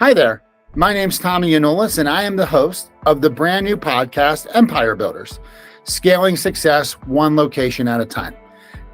Hi there. My name's Yionoulis, and I am the host of the brand new podcast, Empire Builders, Scaling Success One Location at a Time.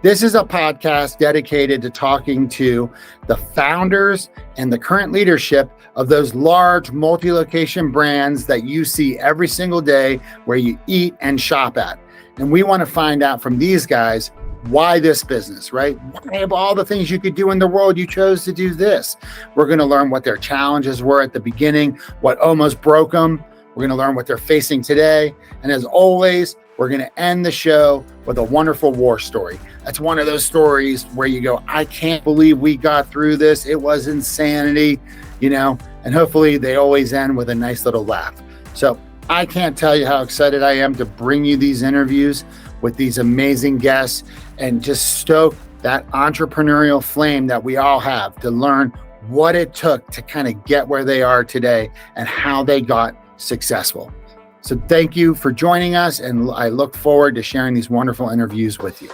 This is a podcast dedicated to talking to the founders and the current leadership of those large multi-location brands that you see every single day where you eat and shop at. And we want to find out from these guys, why this business, right? Why of all the things you could do in the world, you chose to do this? We're going to learn what their challenges were at the beginning, what almost broke them. We're going to learn what they're facing today. And as always, we're going to end the show with a wonderful war story. That's one of those stories where you go, I can't believe we got through this. It was insanity, and hopefully they always end with a nice little laugh. So I can't tell you how excited I am to bring you these interviews with these amazing guests and just stoke that entrepreneurial flame that we all have to learn what it took to kind of get where they are today and how they got successful. So thank you for joining us, and I look forward to sharing these wonderful interviews with you.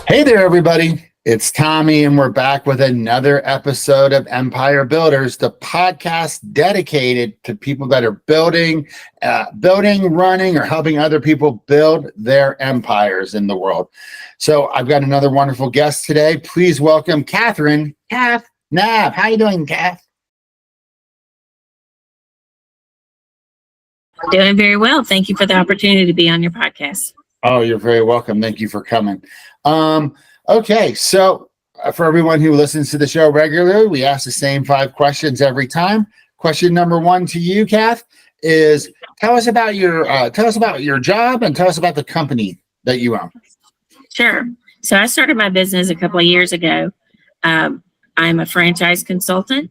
Hey there, everybody. It's Tommy, and we're back with another episode of Empire Builders, the podcast dedicated to people that are building, running, or helping other people build their empires in the world. So I've got another wonderful guest today. Please welcome Catherine Knabb. How you doing, Kath? I'm doing very well. Thank you for the opportunity to be on your podcast. Oh, you're very welcome. Thank you for coming. Okay, so for everyone who listens to the show regularly, we ask the same 5 questions every time. Question number 1 to you, Kath, is tell us about your job and tell us about the company that you own. Sure. So I started my business a couple of years ago. I'm a franchise consultant.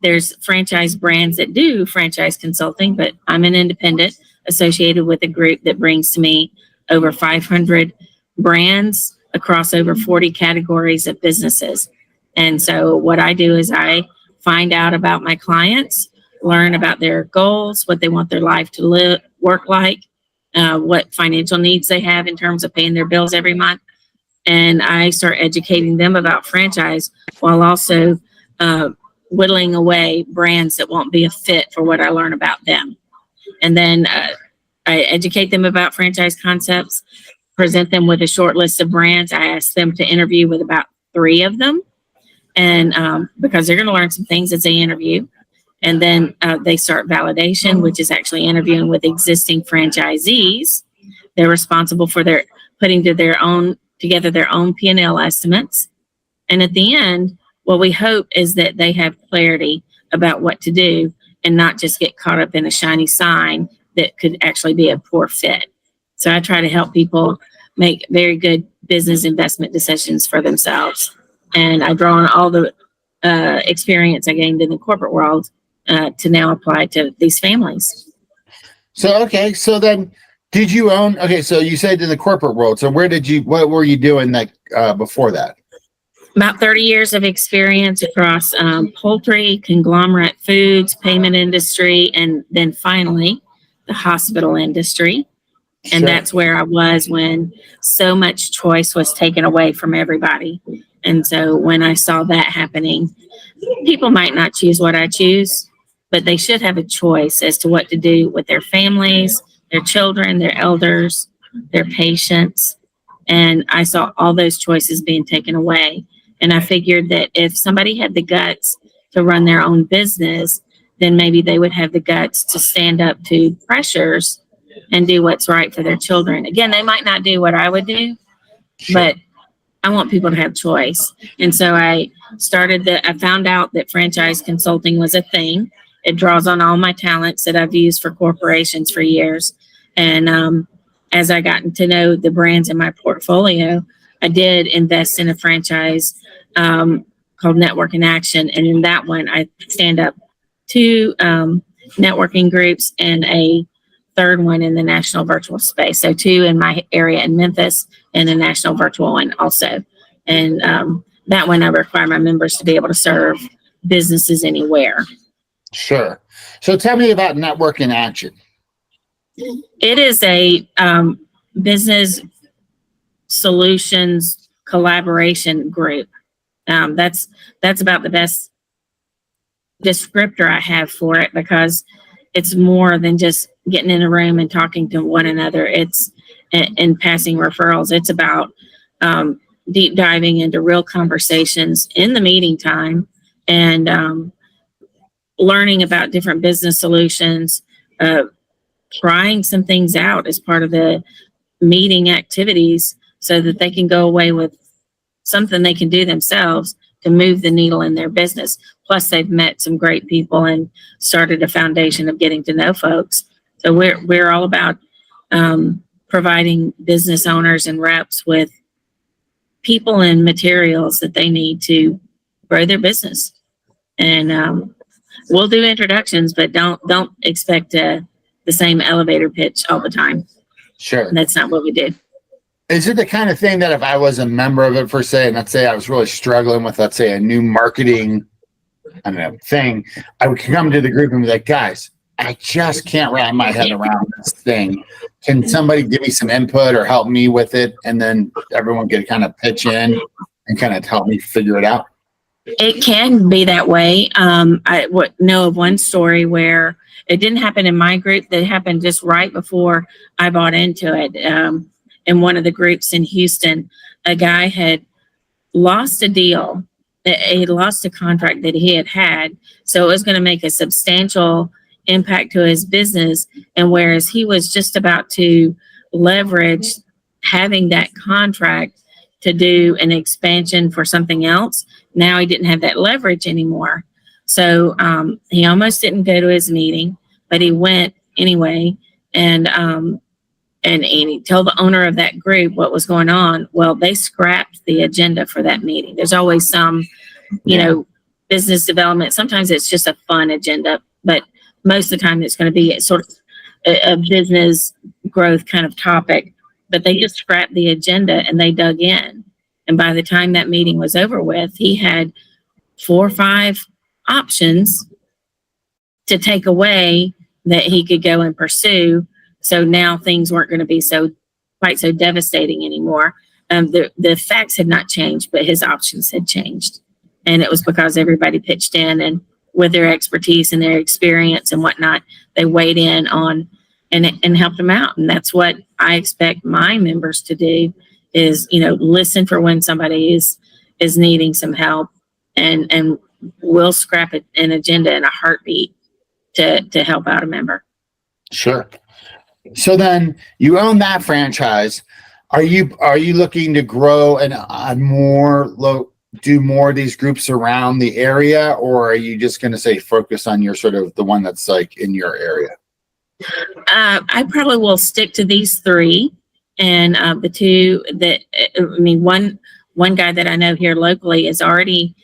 There's franchise brands that do franchise consulting, but I'm an independent associated with a group that brings to me over 500 brands across over 40 categories of businesses. And so what I do is I find out about my clients, learn about their goals, what they want their life to work like, what financial needs they have in terms of paying their bills every month. And I start educating them about franchise while also whittling away brands that won't be a fit for what I learn about them. And then I educate them about franchise concepts, present them with a short list of brands. I ask them to interview with about 3 of them, and because they're going to learn some things as they interview. And then they start validation, which is actually interviewing with existing franchisees. They're responsible for putting together their own P&L estimates. And at the end, what we hope is that they have clarity about what to do and not just get caught up in a shiny sign that could actually be a poor fit. So I try to help people make very good business investment decisions for themselves. And I draw on all the experience I gained in the corporate world to now apply to these families. So then did you own, so you said in the corporate world. So what were you doing before that? About 30 years of experience across poultry, conglomerate foods, payment industry, and then finally the hospital industry. And That's where I was when so much choice was taken away from everybody. And so when I saw that happening, people might not choose what I choose, but they should have a choice as to what to do with their families, their children, their elders, their patients. And I saw all those choices being taken away. And I figured that if somebody had the guts to run their own business, then maybe they would have the guts to stand up to pressures and do what's right for their children. Again, they might not do what I would do, but I want people to have choice. And so I found out that franchise consulting was a thing. It draws on all my talents that I've used for corporations for years. And as I gotten to know the brands in my portfolio, I did invest in a franchise called Network in Action. And in that one, I stand up 2 networking groups and a 3rd one in the national virtual space. So 2 in my area in Memphis and a national virtual one also. And that one I require my members to be able to serve businesses anywhere. Sure. So tell me about Network in Action. It is a business solutions collaboration group. That's about the best descriptor I have for it, because it's more than just getting in a room and talking to one another. It's and passing referrals. It's about deep diving into real conversations in the meeting time, and learning about different business solutions, trying some things out as part of the meeting activities so that they can go away with something they can do themselves to move the needle in their business. Plus, they've met some great people and started a foundation of getting to know folks. So we're all about providing business owners and reps with people and materials that they need to grow their business. And we'll do introductions, but don't expect the same elevator pitch all the time. Sure. That's not what we do. Is it the kind of thing that if I was a member of it, per se, and let's say I was really struggling with, let's say, a new marketing, I don't know, thing, I would come to the group and be like, guys, I just can't wrap my head around this thing. Can somebody give me some input or help me with it? And then everyone could kind of pitch in and kind of help me figure it out. It can be that way. I know of one story where it didn't happen in my group. That happened just right before I bought into it. In one of the groups in Houston, a guy had lost a deal. He lost a contract that he had. So it was going to make a substantial impact to his business. And whereas he was just about to leverage having that contract to do an expansion for something else, now he didn't have that leverage anymore. So he almost didn't go to his meeting, but he went anyway. And he told the owner of that group what was going on. Well, they scrapped the agenda for that meeting. There's always some, business development. Sometimes it's just a fun agenda, but most of the time it's going to be sort of a business growth kind of topic. But they just scrapped the agenda and they dug in. And by the time that meeting was over with, he had 4 or 5 options to take away that he could go and pursue. So now things weren't going to be quite so devastating anymore. The facts had not changed, but his options had changed. And it was because everybody pitched in, and with their expertise and their experience and whatnot, they weighed in on and helped him out. And that's what I expect my members to do is, listen for when somebody is needing some help, and we'll scrap an agenda in a heartbeat to help out a member. Sure. So then you own that franchise. Are you looking to grow and do more of these groups around the area, or are you just going to say focus on your sort of the one that's like in your area? I probably will stick to these 3, and the 2 that one guy that I know here locally has already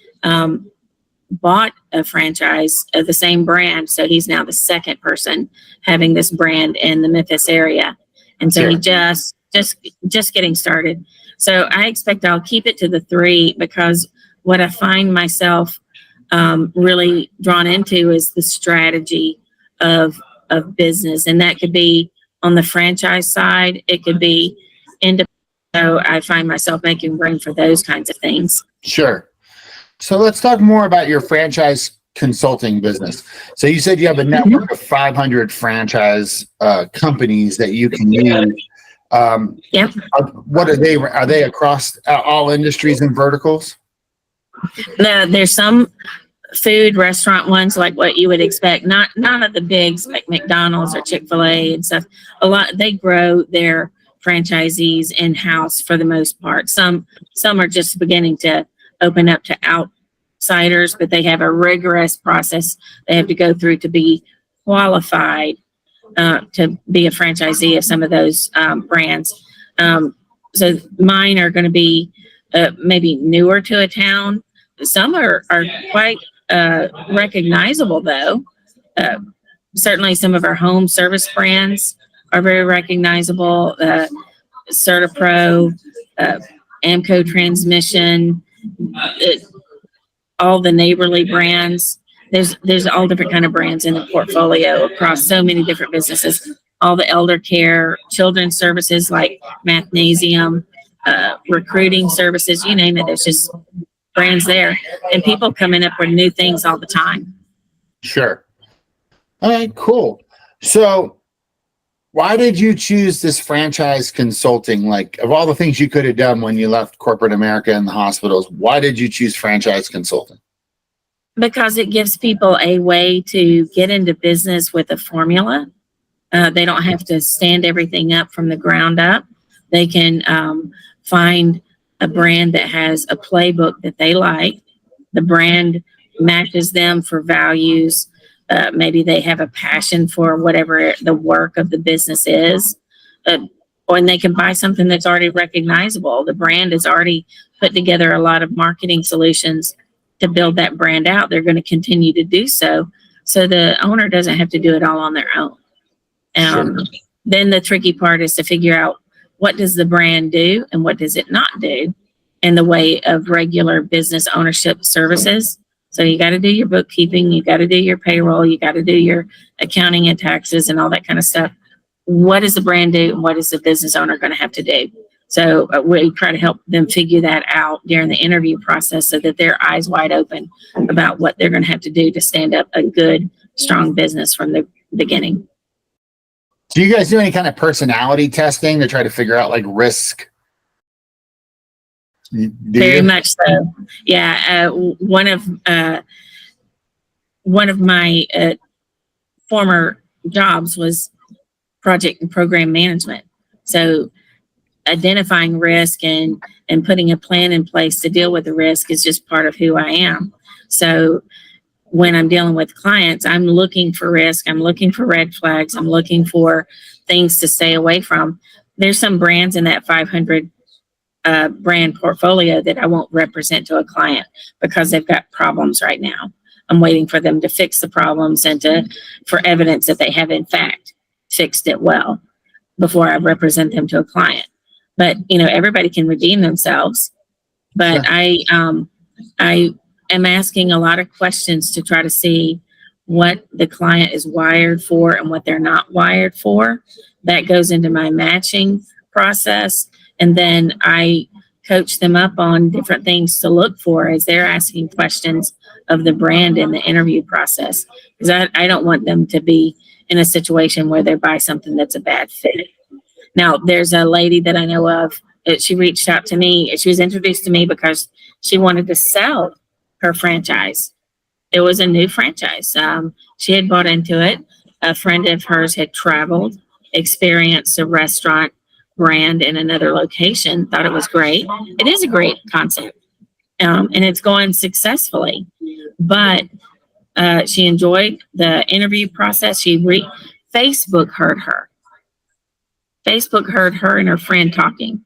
bought a franchise of the same brand, so he's now the second person having this brand in the Memphis area, and so he just getting started. So I expect I'll keep it to the 3, because what I find myself really drawn into is the strategy of business, and that could be on the franchise side. It could be independent. So I find myself making room for those kinds of things. Sure. So let's talk more about your franchise consulting business. So you said you have a network of 500 franchise companies that you can use. Yep. What are they? Are they across all industries and verticals? No, there's some food restaurant ones like what you would expect. None of the bigs like McDonald's or Chick-fil-A and stuff. They grow their franchisees in-house for the most part. Some are just beginning to open up to outsiders, but they have a rigorous process they have to go through to be qualified to be a franchisee of some of those brands. So mine are going to be maybe newer to a town. Some are quite recognizable, though. Certainly some of our home service brands are very recognizable. CertaPro, Amco Transmission, all the Neighborly brands. There's all different kind of brands in the portfolio across so many different businesses. All the elder care, children's services like Mathnasium, recruiting services, you name it. There's just brands there, and people coming up with new things all the time. Sure. All right, cool. So why did you choose this franchise consulting? Like, of all the things you could have done when you left corporate America and the hospitals, why did you choose franchise consulting? Because it gives people a way to get into business with a formula. They don't have to stand everything up from the ground up. They can find a brand that has a playbook that they like. The brand matches them for values. Maybe they have a passion for whatever the work of the business is. Or they can buy something that's already recognizable. The brand has already put together a lot of marketing solutions to build that brand out. They're going to continue to do so. So the owner doesn't have to do it all on their own. Sure. Then the tricky part is to figure out, what does the brand do and what does it not do in the way of regular business ownership services. So you got to do your bookkeeping, you got to do your payroll, you got to do your accounting and taxes and all that kind of stuff. What does the brand do and what is the business owner going to have to do? So we try to help them figure that out during the interview process so that they're eyes wide open about what they're going to have to do to stand up a good, strong business from the beginning. Do you guys do any kind of personality testing to try to figure out like risk? Very much so. Yeah. One of my former jobs was project and program management. So identifying risk and putting a plan in place to deal with the risk is just part of who I am. So when I'm dealing with clients, I'm looking for risk. I'm looking for red flags. I'm looking for things to stay away from. There's some brands in that 500 brand portfolio that I won't represent to a client because they've got problems right now. I'm waiting for them to fix the problems and for evidence that they have in fact fixed it well before I represent them to a client. But everybody can redeem themselves. But sure. I am asking a lot of questions to try to see what the client is wired for and what they're not wired for. That goes into my matching process. And then I coach them up on different things to look for as they're asking questions of the brand in the interview process. Because I don't want them to be in a situation where they buy something that's a bad fit. Now, there's a lady that I know of. She reached out to me. She was introduced to me because she wanted to sell her franchise. It was a new franchise. She had bought into it. A friend of hers had traveled, experienced a restaurant brand in another location, thought it was great. It is a great concept, and it's going successfully. But she enjoyed the interview process. Facebook heard her. Facebook heard her and her friend talking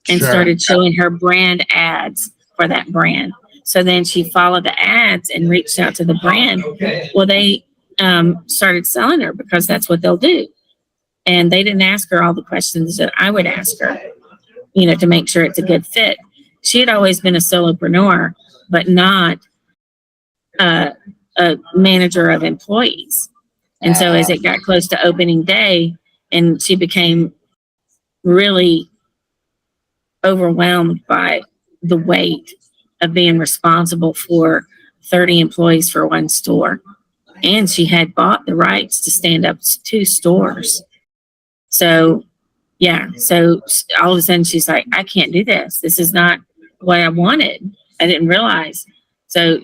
and started showing her brand ads for that brand. So then she followed the ads and reached out to the brand. Well, they started selling her because that's what they'll do. And they didn't ask her all the questions that I would ask her, to make sure it's a good fit. She had always been a solopreneur, but not a manager of employees. And so as it got close to opening day, and she became really overwhelmed by the weight of being responsible for 30 employees for one store. And she had bought the rights to stand up 2 stores. So, yeah. So all of a sudden she's like, I can't do this. This is not what I wanted. I didn't realize. So,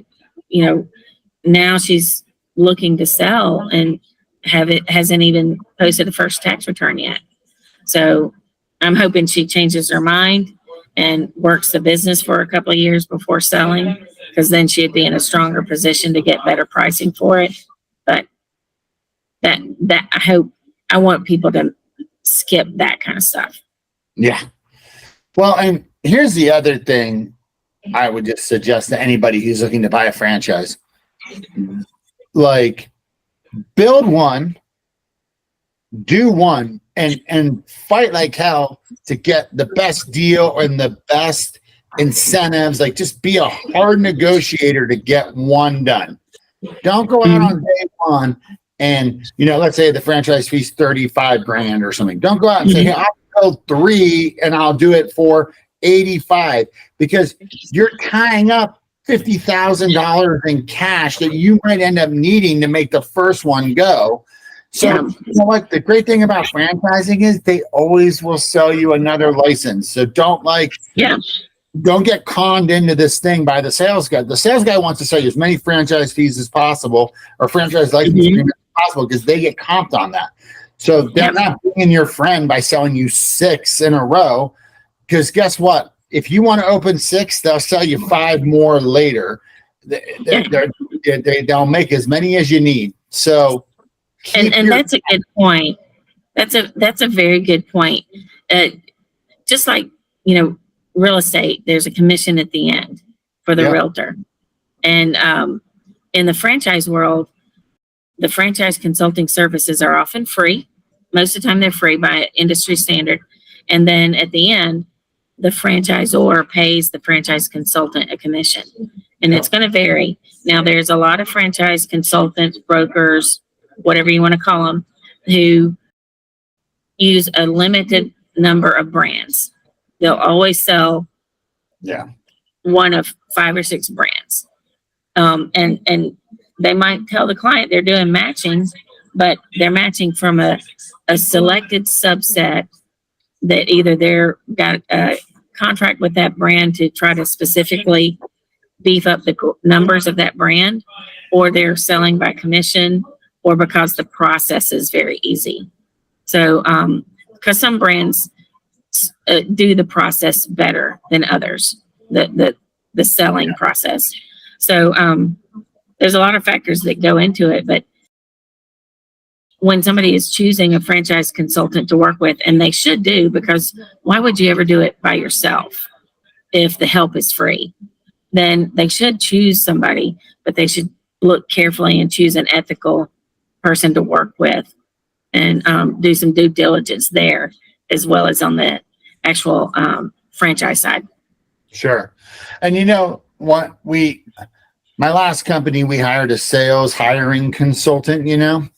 now she's looking to sell and hasn't even posted the first tax return yet. So I'm hoping she changes her mind and works the business for a couple of years before selling, because then she'd be in a stronger position to get better pricing for it. But that I want people to skip that kind of stuff. Yeah. Well, and here's the other thing I would just suggest to anybody who's looking to buy a franchise. Like, build one, do one, and fight like hell to get the best deal and the best incentives. Like, just be a hard negotiator to get one done. Don't go out on day one and, let's say the franchise fee's $35,000 or something. Don't go out and say, hey, I'll build 3 and I'll do it for 85, because you're tying up $50,000 in cash that you might end up needing to make the first one go. So, you know what? The great thing about franchising is they always will sell you another license. So don't get conned into this thing by the sales guy. The sales guy wants to sell you as many franchise fees as possible or franchise license agreements as possible because they get comped on that. So they're not being your friend by selling you 6 in a row, because guess what? If you want to open 6, they'll sell you 5 more later. They'll make as many as you need. So, and that's a good point. That's a very good point. Just like, real estate, there's a commission at the end for the realtor. And in the franchise world, the franchise consulting services are often free. Most of the time they're free by industry standard. And then at the end, the franchisor pays the franchise consultant a commission. And it's going to vary. Now, there's a lot of franchise consultants, brokers, whatever you want to call them, who use a limited number of brands. They'll always sell one of 5 or 6 brands. And they might tell the client they're doing matching, but they're matching from a selected subset that either they're got a contract with that brand to try to specifically beef up the numbers of that brand, or they're selling by commission, or because the process is very easy. So, because some brands do the process better than others, the selling process. So, there's a lot of factors that go into it, but when somebody is choosing a franchise consultant to work with, and they should do, because why would you ever do it by yourself if the help is free? Then they should choose somebody, but they should look carefully and choose an ethical person to work with, and do some due diligence there as well as on the actual franchise side. Sure. And what, my last company, we hired a sales hiring consultant, and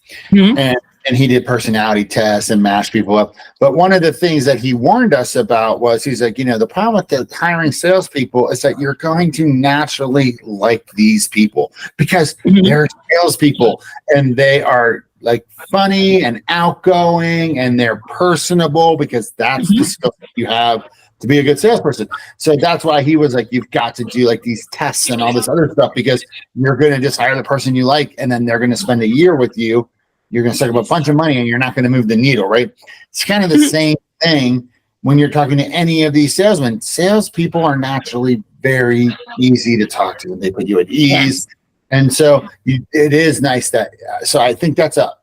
he did personality tests and matched people up. But one of the things that he warned us about was, he's like, the problem with the hiring salespeople is that you're going to naturally like these people because they're salespeople, and they are like funny and outgoing, and they're personable because that's the skill that you have to be a good salesperson. So that's why he was like, you've got to do like these tests and all this other stuff, because you're going to just hire the person you like, and then they're going to spend a year with you. You're going to save up a bunch of money, and you're not going to move the needle, right? It's kind of the same thing when you're talking to any of these salesmen. Salespeople are naturally very easy to talk to, and they put you at ease. Yes. And so it is nice that, so I think that's a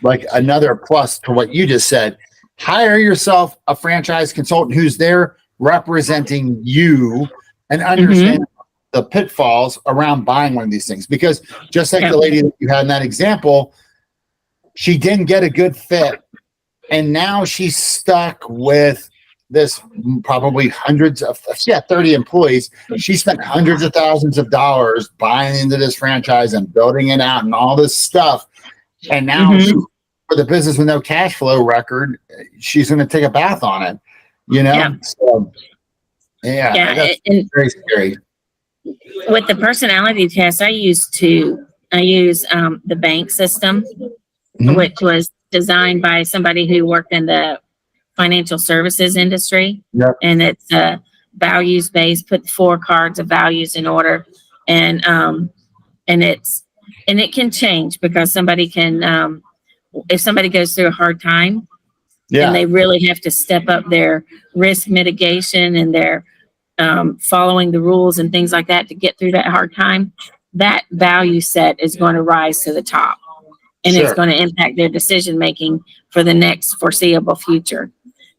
like another plus to what you just said. Hire yourself a franchise consultant who's there representing you and understand the pitfalls around buying one of these things. Because just like the lady that you had in that example, she didn't get a good fit, and now she's stuck with this probably hundreds of 30 employees. She spent hundreds of thousands of dollars buying into this franchise and building it out and all this stuff. And now she's for the business with no cash flow record, she's going to take a bath on it, So, that's very scary. With the personality test, I use the bank system, which was designed by somebody who worked in the financial services industry. And it's values based. Put 4 cards of values in order, and it can change because somebody can. If somebody goes through a hard time and they really have to step up their risk mitigation and their following the rules and things like that to get through that hard time, that value set is going to rise to the top, and it's going to impact their decision making for the next foreseeable future.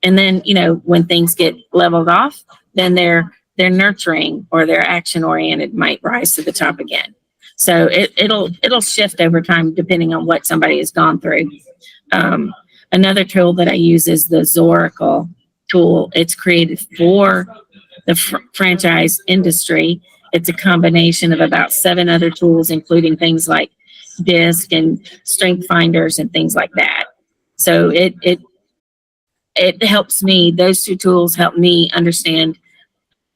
And then, when things get leveled off, then their nurturing or their action oriented might rise to the top again. So it'll shift over time depending on what somebody has gone through. Another tool that I use is the Zoracle tool. It's created for the franchise industry. It's a combination of about 7 other tools, including things like DISC and strength finders and things like that. So it helps me. Those two tools help me understand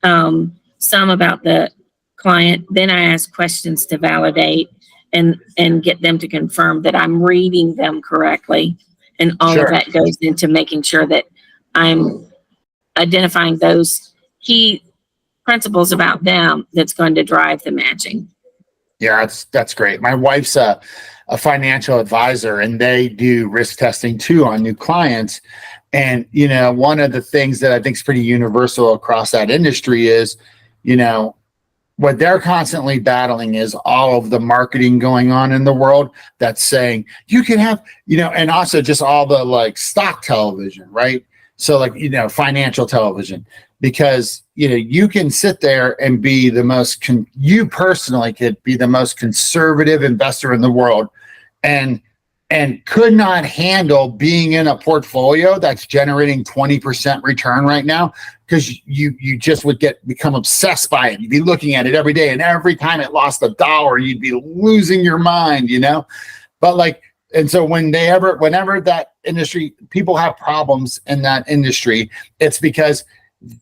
some about the client. Then I ask questions to validate and get them to confirm that I'm reading them correctly. And all of that goes into making sure that I'm identifying those key principles about them that's going to drive the matching. Yeah, that's great. My wife's a financial advisor, and they do risk testing too on new clients. And, you know, one of the things that I think is pretty universal across that industry is, you know, what they're constantly battling is all of the marketing going on in the world that's saying you can have, you know, and also just all the like stock television, right? So like, you know, financial television, because, you know, you can sit there and be the most, you personally could be the most conservative investor in the world and could not handle being in a portfolio that's generating 20% return right now, because you just would become obsessed by it. You'd be looking at it every day, and every time it lost $1, you'd be losing your mind, you know? But like, and so whenever that industry, people have problems in that industry, it's because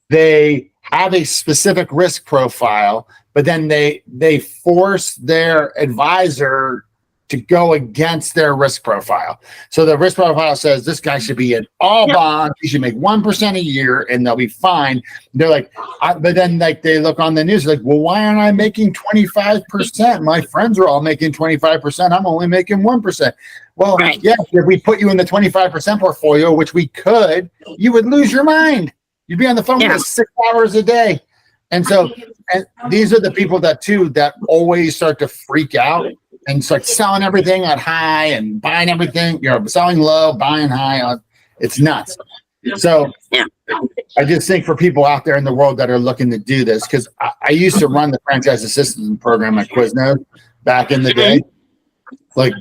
they have a specific risk profile, but then they force their advisor to go against their risk profile. So the risk profile says this guy should be in all bonds. He should make 1% a year and they'll be fine. They're like, but then like they look on the news like, well, why aren't I making 25%? My friends are all making 25%. I'm only making 1%. Well, yeah, if we put you in the 25% portfolio, which we could, you would lose your mind. You'd be on the phone with us 6 hours a day. And so, and these are the people that always start to freak out and start selling everything at high and buying everything, you know, selling low, buying high. It's nuts. So I just think for people out there in the world that are looking to do this, because I used to run the franchise assistance program at Quiznos back in the day. Like,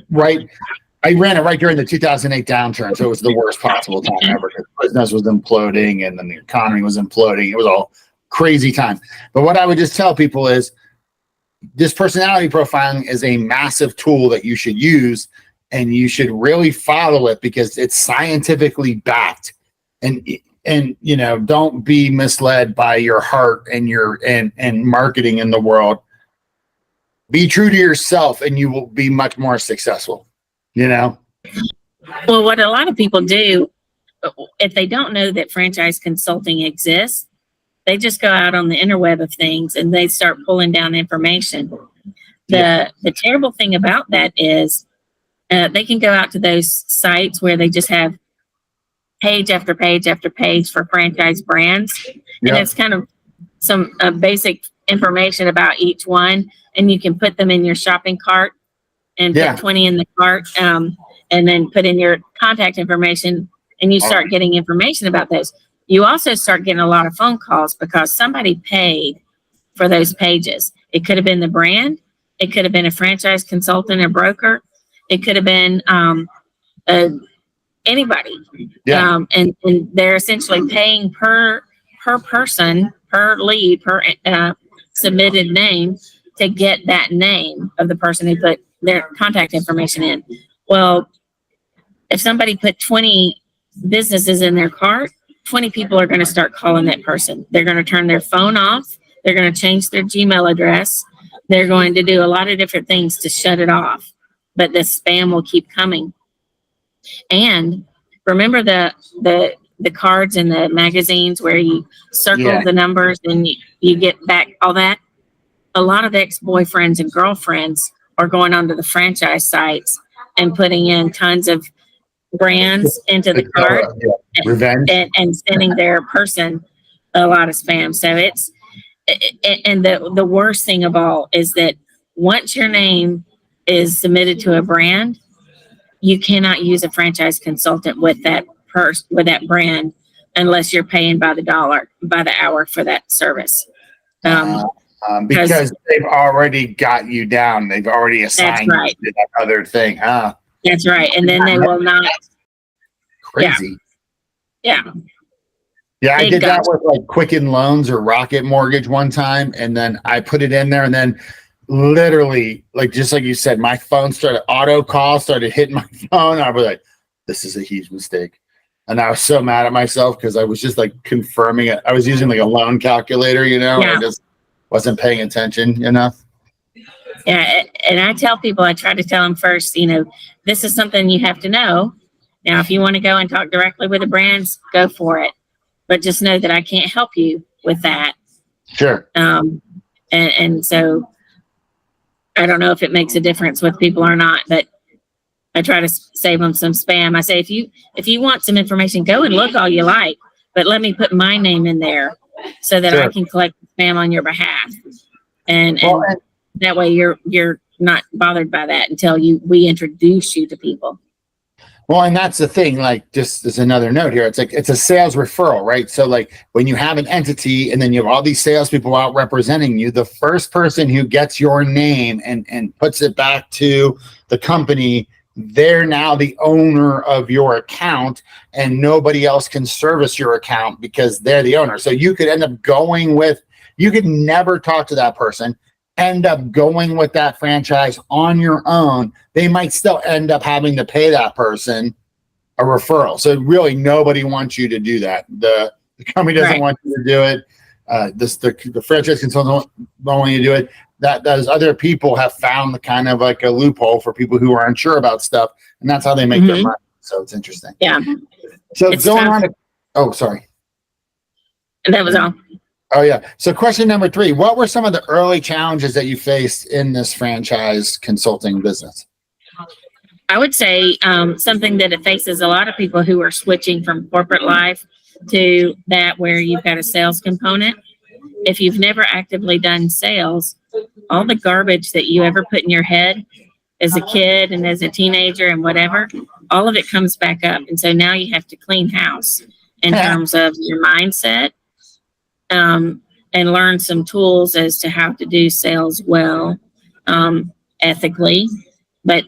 I ran it right during the 2008 downturn. So it was the worst possible time ever, because Quiznos was imploding and then the economy was imploding. It was all crazy time. But what I would just tell people is, this personality profiling is a massive tool that you should use, and you should really follow it because it's scientifically backed. And you know, don't be misled by your heart and and marketing in the world. Be true to yourself and you will be much more successful, you know? Well, what a lot of people do, if they don't know that franchise consulting exists, they just go out on the interweb of things and they start pulling down information. The terrible thing about that is they can go out to those sites where they just have page after page after page for franchise brands. And it's kind of some basic information about each one. And you can put them in your shopping cart and put 20 in the cart and then put in your contact information, and you start getting information about those. You also start getting a lot of phone calls because somebody paid for those pages. It could have been the brand. It could have been a franchise consultant, a broker. It could have been anybody. And they're essentially paying per person, per lead, per submitted name to get that name of the person who put their contact information in. Well, if somebody put 20 businesses in their cart, 20 people are going to start calling that person. They're going to turn their phone off. They're going to change their Gmail address. They're going to do a lot of different things to shut it off, but the spam will keep coming. And remember the cards in the magazines where you circle the numbers and you get back all that? A lot of ex-boyfriends and girlfriends are going onto the franchise sites and putting in tons of brands into the cart and sending their person a lot of spam. So and the worst thing of all is that once your name is submitted to a brand, you cannot use a franchise consultant with that brand unless you're paying by the hour for that service. Because they've already got you down. They've already assigned you to that other thing. That's right. And then they will not. Crazy. Yeah. I did that with like Quicken Loans or Rocket Mortgage one time. And then I put it in there, and then literally, like, just like you said, my phone started hitting my phone. I was like, this is a huge mistake. And I was so mad at myself because I was just like confirming it. I was using like a loan calculator, Yeah. I just wasn't paying attention enough. Yeah. And I tell people, I try to tell them first, this is something you have to know. Now, if you want to go and talk directly with the brands, go for it. But just know that I can't help you with that. Sure. And so I don't know if it makes a difference with people or not, but I try to save them some spam. I say, if you want some information, go and look all you like, but let me put my name in there so that I can collect spam on your behalf. And that way you're not bothered by that until we introduce you to people. Well, and that's the thing, like, just as another note here, it's like, it's a sales referral, right? So like when you have an entity and then you have all these salespeople out representing you, the first person who gets your name and puts it back to the company, they're now the owner of your account, and nobody else can service your account because they're the owner. So you could end up you could never talk to that person, end up going with that franchise on your own. They might still end up having to pay that person a referral. So really nobody wants you to do that. The company doesn't want you to do it. The franchise consultant don't want you to do it. That those other people have found the kind of like a loophole for people who are unsure about stuff, and that's how they make their money. So it's interesting. Yeah. So it's going on. Oh, sorry. That was all. Oh, yeah. So question number 3, what were some of the early challenges that you faced in this franchise consulting business? I would say something that it faces a lot of people who are switching from corporate life to that where you've got a sales component. If you've never actively done sales, all the garbage that you ever put in your head as a kid and as a teenager and whatever, all of it comes back up. And so now you have to clean house in terms of your mindset. And learn some tools as to how to do sales well, ethically, but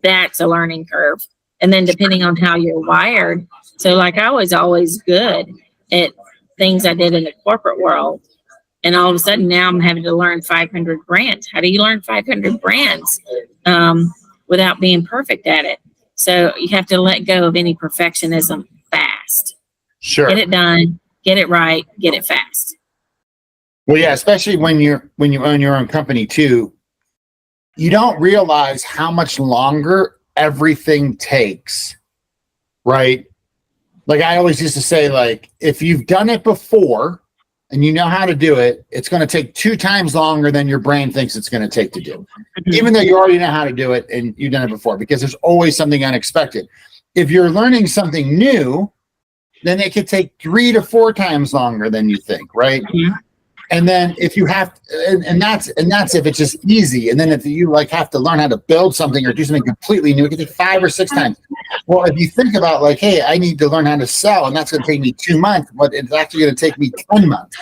that's a learning curve. And then depending on how you're wired. So like I was always good at things I did in the corporate world. And all of a sudden now I'm having to learn 500 brands. How do you learn 500 brands without being perfect at it? So you have to let go of any perfectionism fast. Sure. Get it done. Get it right, get it fast. Well, yeah, especially when you own your own company too, you don't realize how much longer everything takes, right? Like I always used to say, like, if you've done it before and you know how to do it, it's going to take 2 times longer than your brain thinks it's going to take to do, even though you already know how to do it and you've done it before, because there's always something unexpected. If you're learning something new, then it could take 3 to 4 times longer than you think, right? Mm-hmm. And then if you have, and that's if it's just easy. And then if you like have to learn how to build something or do something completely new, it could take 5 or 6 times. Well, if you think about like, hey, I need to learn how to sell, and that's going to take me 2 months, but it's actually going to take me 10 months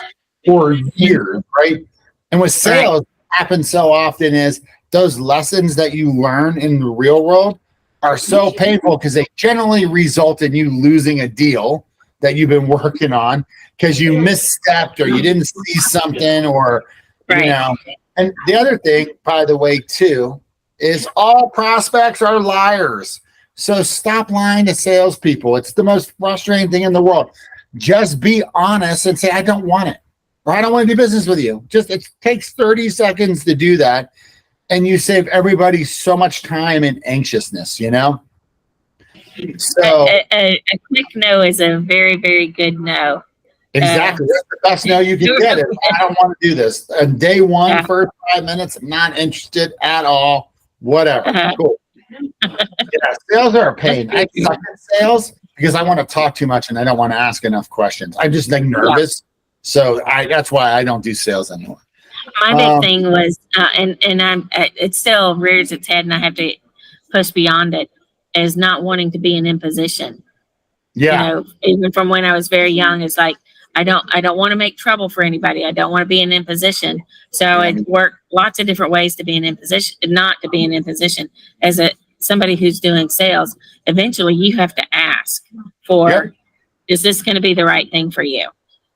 or years, right? And with sales, happens so often is those lessons that you learn in the real world are so painful because they generally result in you losing a deal that you've been working on because you misstepped or you didn't see something or, And the other thing, by the way, too, is all prospects are liars. So stop lying to salespeople. It's the most frustrating thing in the world. Just be honest and say, I don't want it, or I don't want to do business with you. It takes 30 seconds to do that. And you save everybody so much time and anxiousness, So a quick no is a very, very good no. Exactly. That's the best no you can get. I don't want to do this. Day one, first 5 minutes, I'm not interested at all. Whatever. Cool. Sales are a pain. I suck at sales because I want to talk too much and I don't want to ask enough questions. I'm just like nervous. So that's why I don't do sales anymore. My big thing was, and it still rears its head and I have to push beyond it, is not wanting to be an imposition. Yeah. Even from when I was very young, it's like, I don't want to make trouble for anybody. I don't want to be an imposition. So I work lots of different ways to be an imposition, not to be an imposition. As somebody who's doing sales, eventually you have to ask for, is this going to be the right thing for you?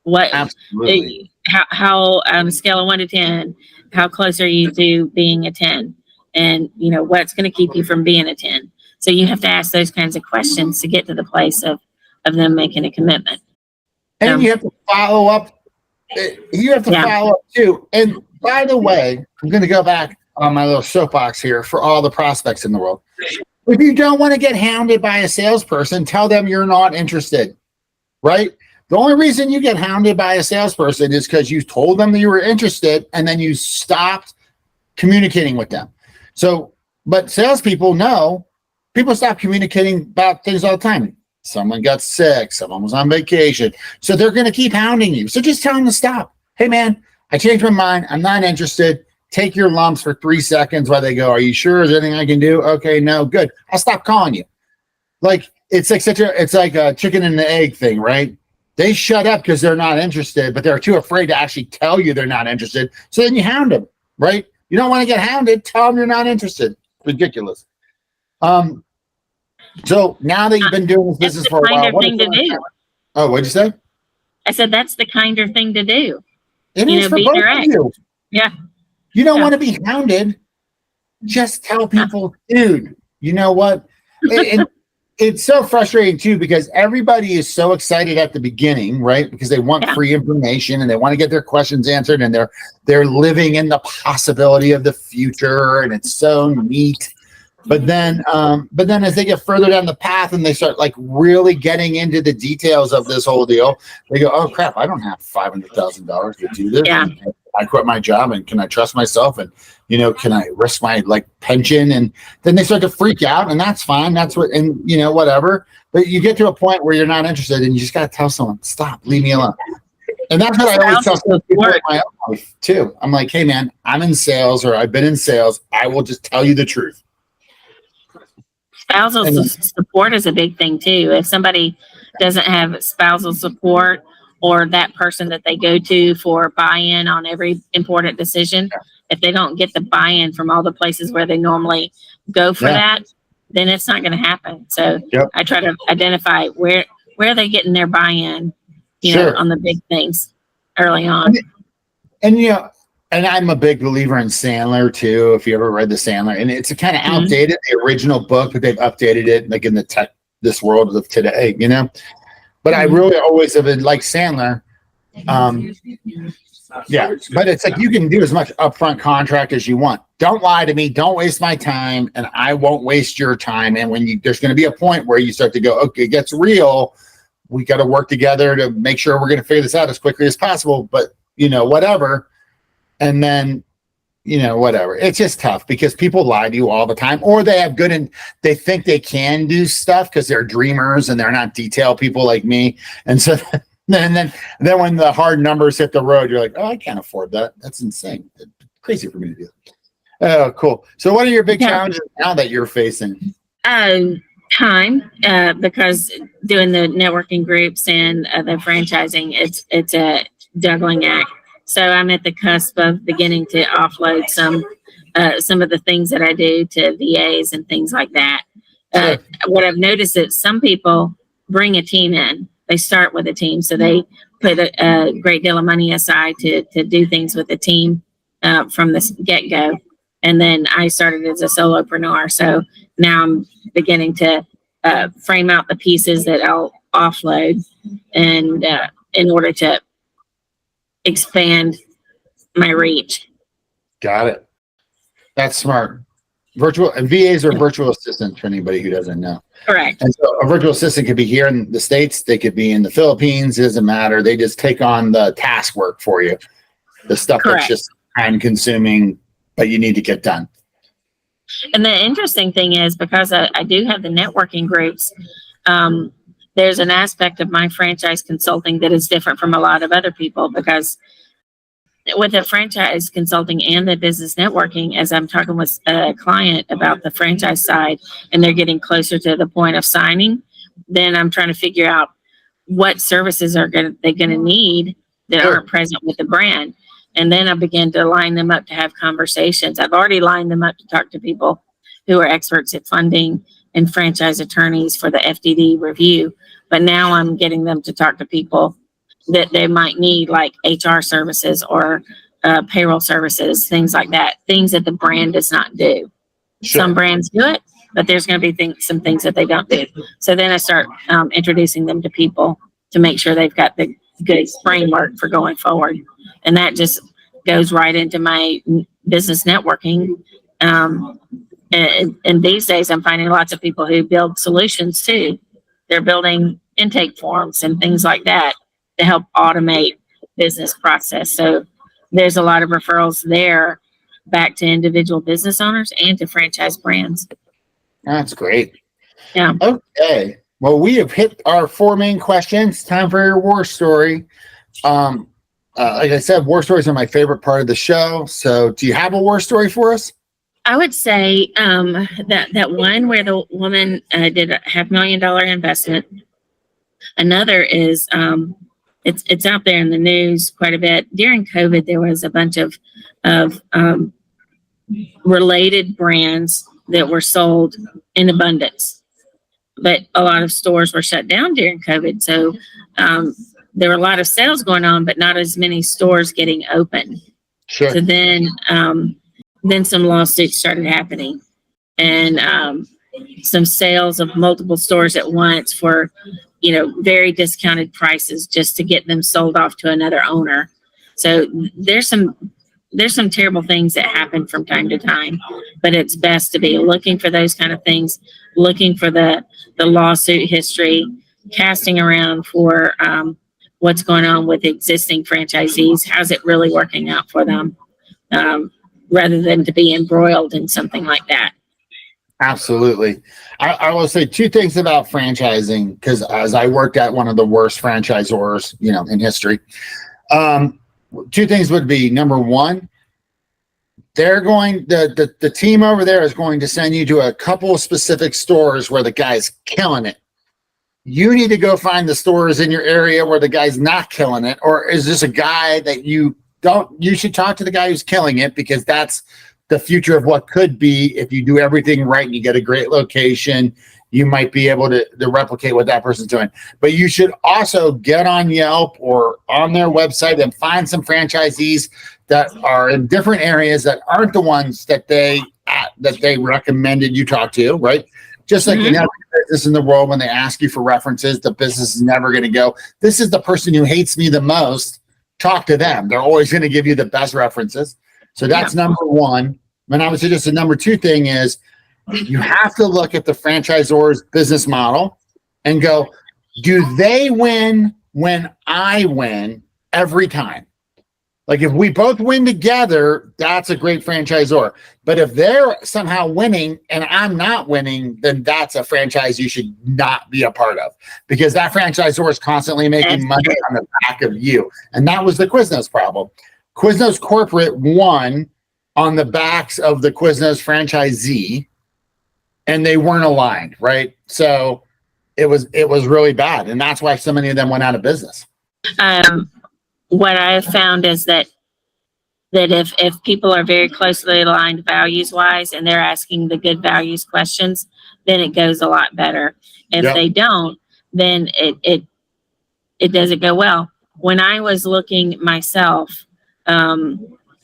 What, absolutely. How on a scale of 1 to 10, how close are you to being a 10? And what's going to keep you from being a 10? So you have to ask those kinds of questions to get to the place of of them making a commitment. And you have to follow up. You have to follow up too. And by the way, I'm going to go back on my little soapbox here for all the prospects in the world. If you don't want to get hounded by a salesperson, tell them you're not interested, right? The only reason you get hounded by a salesperson is because you told them that you were interested and then you stopped communicating with them. So, but salespeople know people stop communicating about things all the time. Someone got sick, someone was on vacation. So they're going to keep hounding you. So just tell them to stop. Hey, man, I changed my mind. I'm not interested. Take your lumps for 3 seconds while they go, are you sure? Is there anything I can do? Okay, no, good. I'll stop calling you. Like, it's like a chicken and the egg thing, right? They shut up because they're not interested, but they're too afraid to actually tell you they're not interested. So then you hound them, right? You don't want to get hounded. Tell them you're not interested. Ridiculous. So now that you've been doing this business for a while, what thing to do? Oh, what'd you say? I said that's the kinder thing to do. It is for both of you. Yeah. You don't want to be hounded. Just tell people, dude, you know what? And it's so frustrating too, because everybody is so excited at the beginning, right? Because they want free information and they want to get their questions answered, and they're living in the possibility of the future, and it's so neat. But then as they get further down the path and they start like really getting into the details of this whole deal, they go, oh crap, I don't have $500,000 to do this. Yeah. I quit my job, and can I trust myself? And, you know, can I risk my like pension? And then they start to freak out, and that's fine. That's what, and you know, whatever. But you get to a point where you're not interested, and you just got to tell someone, stop, leave me alone. And that's what I always tell people in my own life too. I'm like, hey man, I'm in sales, or I've been in sales. I will just tell you the truth. Spousal support is a big thing too. If somebody doesn't have spousal support, or that person that they go to for buy-in on every important decision, if they don't get the buy-in from all the places where they normally go for that, then it's not going to happen. So I try to identify where are they getting their buy-in, you know, on the big things early on. And you know, and I'm a big believer in Sandler too. If you ever read the Sandler, and it's kind of outdated, the original book, but they've updated it like in this world of today, you know. But I really always have been like Sandler. But it's like you can do as much upfront contract as you want. Don't lie to me. Don't waste my time, and I won't waste your time. And when there's going to be a point where you start to go, okay, it gets real. We got to work together to make sure we're going to figure this out as quickly as possible. But you know, whatever. And then, you know, whatever. It's just tough because people lie to you all the time, or they have good and they think they can do stuff because they're dreamers and they're not detail people like me. And so then when the hard numbers hit the road, you're like, oh, I can't afford that. That's insane. It's crazy for me to do. Oh, cool. So what are your big challenges now that you're facing? Time, because doing the networking groups and the franchising, it's a juggling act. So I'm at the cusp of beginning to offload some of the things that I do to VAs and things like that. What I've noticed is some people bring a team in. They start with a team, so they put a great deal of money aside to do things with the team from the get-go. And then I started as a solopreneur, so now I'm beginning to frame out the pieces that I'll offload, and in order to expand my reach. Got it. That's smart. Virtual and VAs are virtual assistants for anybody who doesn't know. Correct. And so a virtual assistant could be here in the States. They could be in the Philippines. It doesn't matter. They just take on the task work for you. The stuff that's just time consuming, but you need to get done. And the interesting thing is, because I do have the networking groups, there's an aspect of my franchise consulting that is different from a lot of other people, because with the franchise consulting and the business networking, as I'm talking with a client about the franchise side and they're getting closer to the point of signing, then I'm trying to figure out what services they're going to need that aren't present with the brand. And then I begin to line them up to have conversations. I've already lined them up to talk to people who are experts at funding and franchise attorneys for the FDD review. But now I'm getting them to talk to people that they might need, like HR services or payroll services, things like that, things that the brand does not do. Some brands do it, but there's going to be some things that they don't do. So then I start introducing them to people to make sure they've got the good framework for going forward. And that just goes right into my business networking. And these days I'm finding lots of people who build solutions too. They're building intake forms and things like that to help automate business process. So there's a lot of referrals there back to individual business owners and to franchise brands. That's great. Yeah. Okay. Well, we have hit our 4 main questions. Time for your war story. Like I said, war stories are my favorite part of the show. So do you have a war story for us? I would say that one where the woman did a $500,000 investment. Another is it's out there in the news quite a bit. During COVID, there was a bunch of related brands that were sold in abundance, but a lot of stores were shut down during COVID. So there were a lot of sales going on, but not as many stores getting open. Sure. So then some lawsuits started happening, and some sales of multiple stores at once for, very discounted prices just to get them sold off to another owner. So there's some terrible things that happen from time to time, but it's best to be looking for those kind of things, looking for the lawsuit history, casting around for what's going on with existing franchisees. How's it really working out for them? Rather than to be embroiled in something like that. Absolutely. I will say 2 things about franchising, because as I worked at one of the worst franchisors, in history, 2 things would be, number 1, the team over there is going to send you to a couple of specific stores where the guy's killing it. You need to go find the stores in your area where the guy's not killing it, or is this a guy that you should talk to the guy who's killing it, because that's the future of what could be. If you do everything right and you get a great location, you might be able to replicate what that person's doing. But you should also get on Yelp or on their website and find some franchisees that are in different areas that aren't the ones that they recommended you talk to, right? Just like in every business in the world, when they ask you for references, the business is never going to go, this is the person who hates me the most. Talk to them. They're always going to give you the best references. So that's number 1. And I would suggest the number 2 thing is you have to look at the franchisor's business model and go, do they win when I win every time? Like if we both win together, that's a great franchisor. But if they're somehow winning and I'm not winning, then that's a franchise you should not be a part of, because that franchisor is constantly making money on the back of you. And that was the Quiznos problem. Quiznos corporate won on the backs of the Quiznos franchisee, and they weren't aligned, right? So it was really bad. And that's why so many of them went out of business. What I have found is that if people are very closely aligned values wise and they're asking the good values questions, then it goes a lot better. If they don't, then it doesn't go well. When I was looking myself,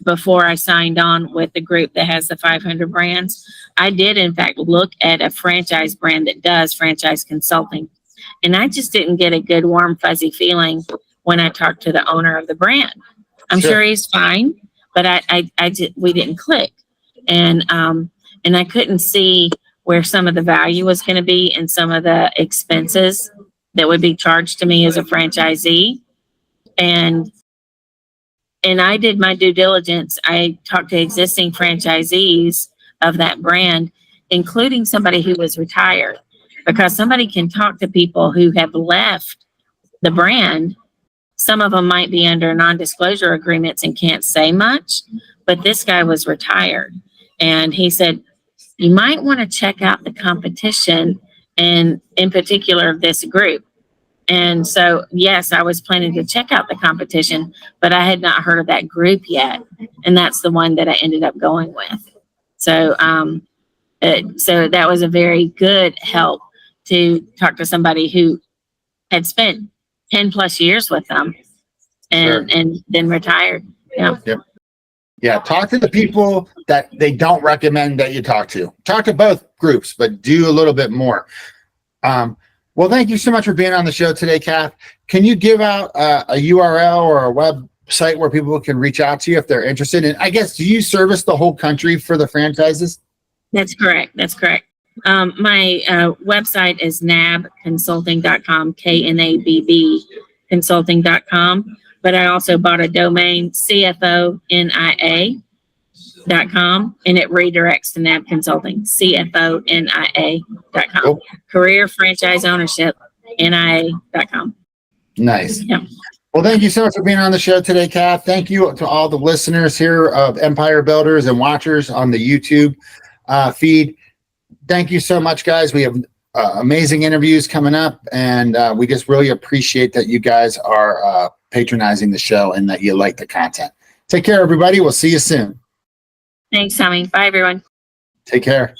before I signed on with the group that has the 500 brands, I did in fact look at a franchise brand that does franchise consulting. And I just didn't get a good, warm, fuzzy feeling when I talked to the owner of the brand. I'm sure he's fine, but we didn't click. And I couldn't see where some of the value was going to be and some of the expenses that would be charged to me as a franchisee. And I did my due diligence. I talked to existing franchisees of that brand, including somebody who was retired, because somebody can talk to people who have left the brand. Some of them might be under non-disclosure agreements and can't say much, but this guy was retired. And he said, you might want to check out the competition, and in particular this group. And so, yes, I was planning to check out the competition, but I had not heard of that group yet. And that's the one that I ended up going with. So, so that was a very good help to talk to somebody who had spent 10 plus years with them and then retired. Yeah. Yep. Yeah, talk to the people that they don't recommend that you talk to. Talk to both groups, but do a little bit more. Well, thank you so much for being on the show today, Kath. Can you give out a URL or a website where people can reach out to you if they're interested? And I guess, do you service the whole country for the franchises? That's correct. That's correct. My website is nabbconsulting.com, KNABB consulting.com. But I also bought a domain, CFONIA.com, and it redirects to NAB Consulting, CFONIA.com. Cool. Career Franchise Ownership, NIA.com. Nice. Yeah. Well, thank you so much for being on the show today, Kath. Thank you to all the listeners here of Empire Builders and watchers on the YouTube feed. Thank you so much, guys. We have amazing interviews coming up, and we just really appreciate that you guys are patronizing the show and that you like the content. Take care, everybody. We'll see you soon. Thanks, Tommy. Bye, everyone. Take care.